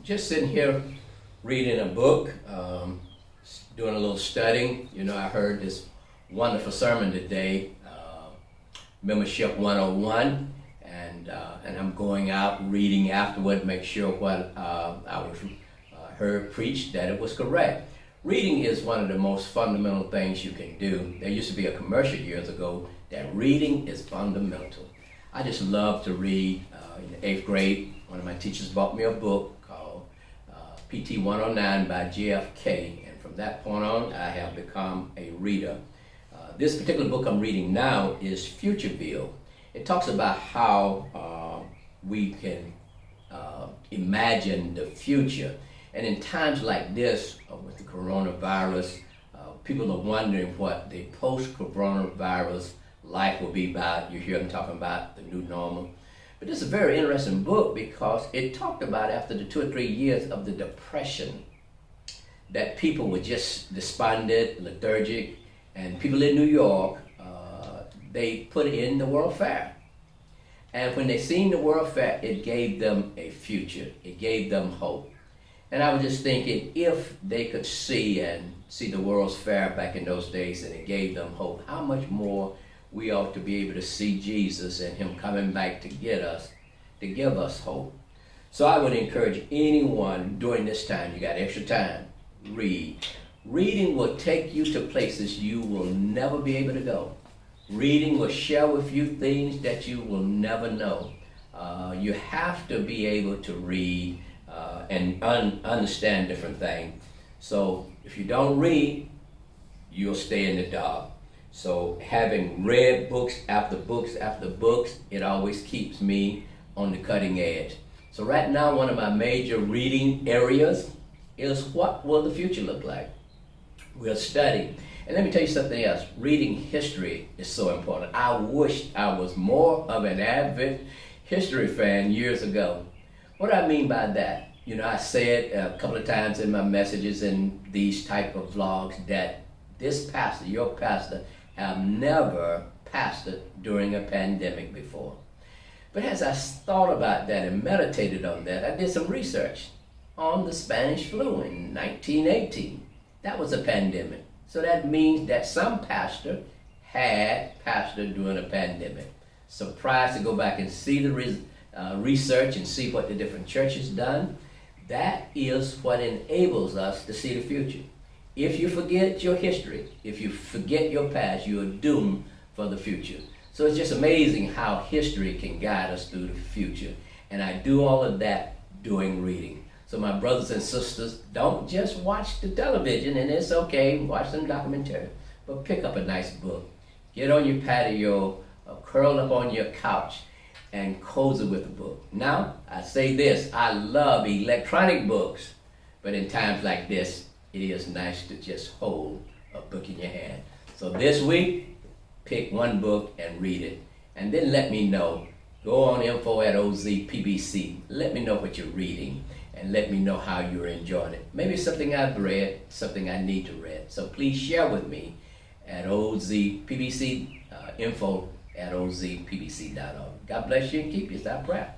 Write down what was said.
Just sitting here reading a book, doing a little studying. You know, I heard this wonderful sermon today, Membership 101, and I'm going out reading afterward, make sure what I was heard preached, that it was correct. Reading is one of the most fundamental things you can do. There used to be a commercial years ago that reading is fundamental. I just love to read. In the 8th grade, one of my teachers bought me a book called PT 109 by JFK, and from that point on, I have become a reader. This particular book I'm reading now is Future View. It talks about how we can imagine the future. And in times like this, with the coronavirus, people are wondering what the post-coronavirus life will be about. You hear them talking about the new normal. But this is a very interesting book because it talked about after the 2 or 3 years of the depression that people were just despondent, lethargic, and people in New York, they put in the World Fair. And when they seen the World Fair, it gave them a future. It gave them hope. And I was just thinking, if they could see the World's Fair back in those days and it gave them hope, how much more we ought to be able to see Jesus and Him coming back to get us, to give us hope. So I would encourage anyone during this time, you got extra time, read. Reading will take you to places you will never be able to go. Reading will share with you things that you will never know. You have to be able to read and understand different things. So if you don't read, you'll stay in the dark. So having read books after books after books, it always keeps me on the cutting edge. So right now, one of my major reading areas is what will the future look like? We'll study. And let me tell you something else. Reading history is so important. I wished I was more of an avid history fan years ago. What do I mean by that? You know, I said a couple of times in my messages in these type of vlogs that this pastor, your pastor, have never pastored during a pandemic before. But as I thought about that and meditated on that, I did some research on the Spanish flu in 1918. That was a pandemic. So that means that some pastor had pastored during a pandemic. Surprised to go back and see the research and see what the different churches done. That is what enables us to see the future. If you forget your history, if you forget your past, you are doomed for the future. So it's just amazing how history can guide us through the future. And I do all of that doing reading. So my brothers and sisters, don't just watch the television, and it's okay, watch some documentary, but pick up a nice book. Get on your patio, curl up on your couch, and cozy with a book. Now, I say this, I love electronic books, but in times like this, it is nice to just hold a book in your hand. So this week, pick one book and read it. And then let me know. Go on info@OZPBC. Let me know what you're reading. And let me know how you're enjoying it. Maybe something I've read, something I need to read. So please share with me at OZPBC, info@OZPBC.org. God bless you and keep you. It's our prayer.